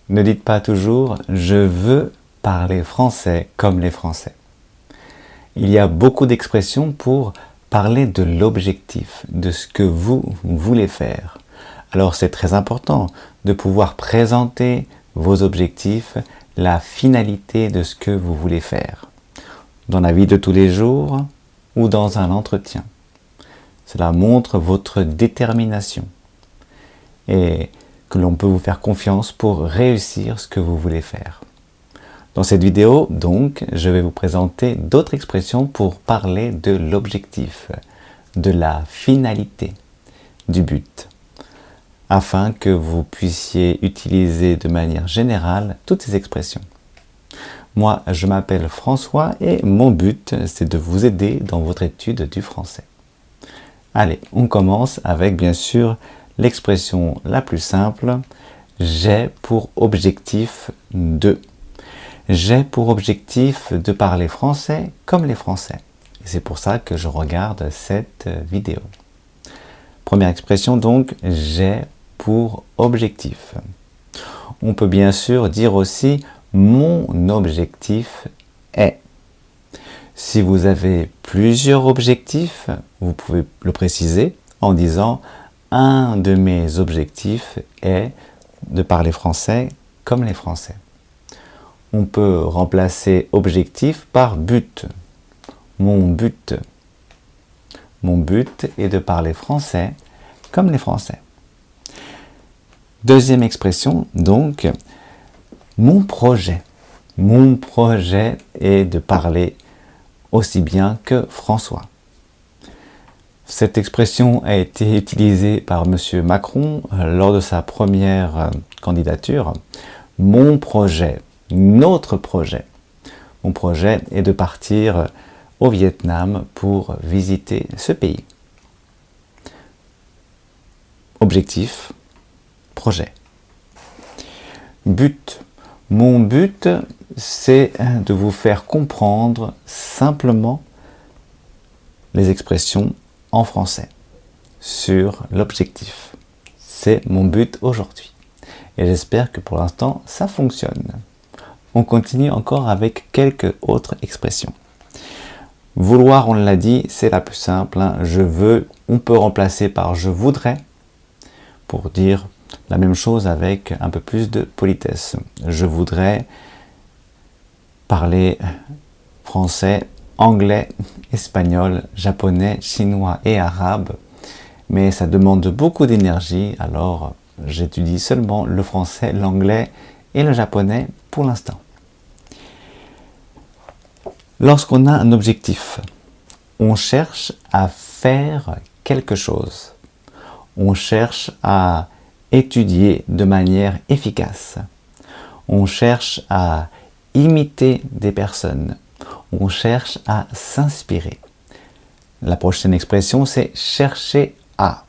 Ne dites pas toujours « je veux parler français comme les Français ». Il y a beaucoup d'expressions pour parler de l'objectif, de ce que vous voulez faire. Alors c'est très important de pouvoir présenter vos objectifs, la finalité de ce que vous voulez faire, dans la vie de tous les jours ou dans un entretien. Cela montre votre détermination et que l'on peut vous faire confiance pour réussir ce que vous voulez faire. Dans cette vidéo, donc, je vais vous présenter d'autres expressions pour parler de l'objectif, de la finalité, du but, afin que vous puissiez utiliser de manière générale toutes ces expressions. Moi, je m'appelle François et mon but, c'est de vous aider dans votre étude du français. Allez, on commence avec bien sûr l'expression la plus simple, j'ai pour objectif de. J'ai pour objectif de parler français comme les Français. Et c'est pour ça que je regarde cette vidéo. Première expression donc, j'ai pour objectif. On peut bien sûr dire aussi mon objectif est. Si vous avez plusieurs objectifs, vous pouvez le préciser en disant un de mes objectifs est de parler français comme les Français. On peut remplacer objectif par but. Mon but. Mon but est de parler français comme les Français. Deuxième expression, donc, mon projet. Mon projet est de parler aussi bien que François. Cette expression a été utilisée par M. Macron lors de sa première candidature. Mon projet, notre projet. Mon projet est de partir au Vietnam pour visiter ce pays. Objectif, projet. But. Mon but, c'est de vous faire comprendre simplement les expressions en français sur l'objectif. C'est mon but aujourd'hui. Et j'espère que pour l'instant, ça fonctionne. On continue encore avec quelques autres expressions. Vouloir, on l'a dit, c'est la plus simple. Je veux, on peut remplacer par je voudrais pour dire la même chose avec un peu plus de politesse. Je voudrais parler français, anglais, espagnol, japonais, chinois et arabe, mais ça demande beaucoup d'énergie, alors j'étudie seulement le français, l'anglais et le japonais pour l'instant. Lorsqu'on a un objectif, on cherche à faire quelque chose. On cherche à étudier de manière efficace. On cherche à imiter des personnes. On cherche à s'inspirer. La prochaine expression, c'est chercher à.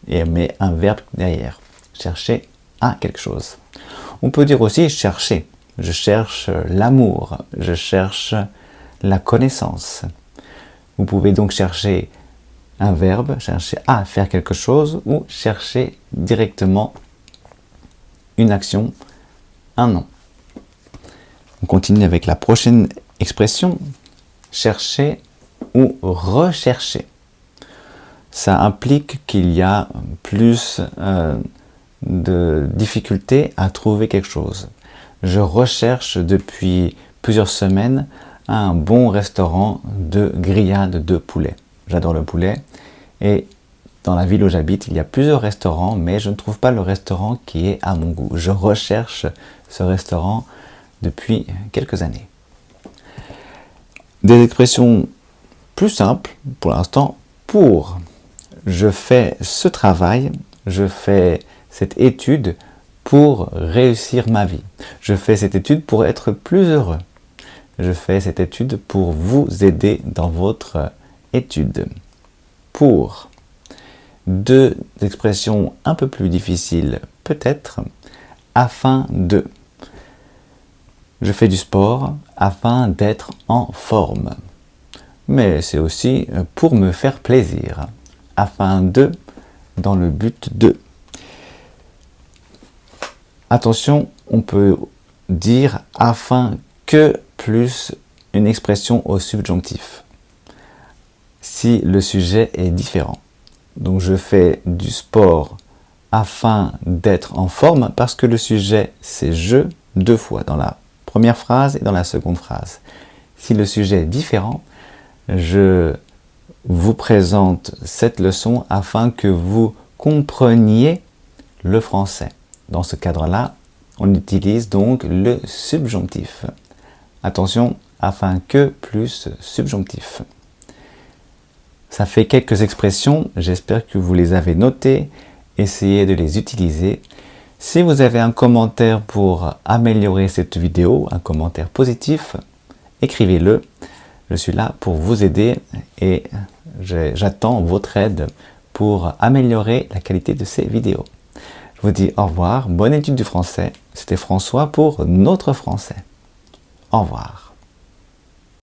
Et on met un verbe derrière. Chercher à quelque chose. On peut dire aussi chercher. Je cherche l'amour. Je cherche la connaissance. Vous pouvez donc chercher un verbe, chercher à faire quelque chose ou chercher directement une action, un nom. On continue avec la prochaine expression, chercher ou rechercher. Ça implique qu'il y a plus de difficultés à trouver quelque chose. Je recherche depuis plusieurs semaines un bon restaurant de grillade de poulet. J'adore le poulet et dans la ville où j'habite, il y a plusieurs restaurants, mais je ne trouve pas le restaurant qui est à mon goût. Je recherche ce restaurant depuis quelques années. Des expressions plus simples pour l'instant, pour. Je fais ce travail, je fais cette étude pour réussir ma vie. Je fais cette étude pour être plus heureux. Je fais cette étude pour vous aider dans votre étude. Pour. Deux expressions un peu plus difficiles, peut-être, afin de. Je fais du sport afin d'être en forme. Mais c'est aussi pour me faire plaisir, afin de, dans le but de. Attention, on peut dire afin que plus une expression au subjonctif si le sujet est différent. Donc je fais du sport afin d'être en forme parce que le sujet c'est je 2 fois dans la première phrase et dans la seconde phrase. Si le sujet est différent, je vous présente cette leçon afin que vous compreniez le français. Dans ce cadre-là, on utilise donc le subjonctif. Attention, afin que plus subjonctif. Ça fait quelques expressions, j'espère que vous les avez notées, essayez de les utiliser. Si vous avez un commentaire pour améliorer cette vidéo, un commentaire positif, écrivez-le. Je suis là pour vous aider et j'attends votre aide pour améliorer la qualité de ces vidéos. Je vous dis au revoir, bonne étude du français. C'était François pour Notre Français. Au revoir.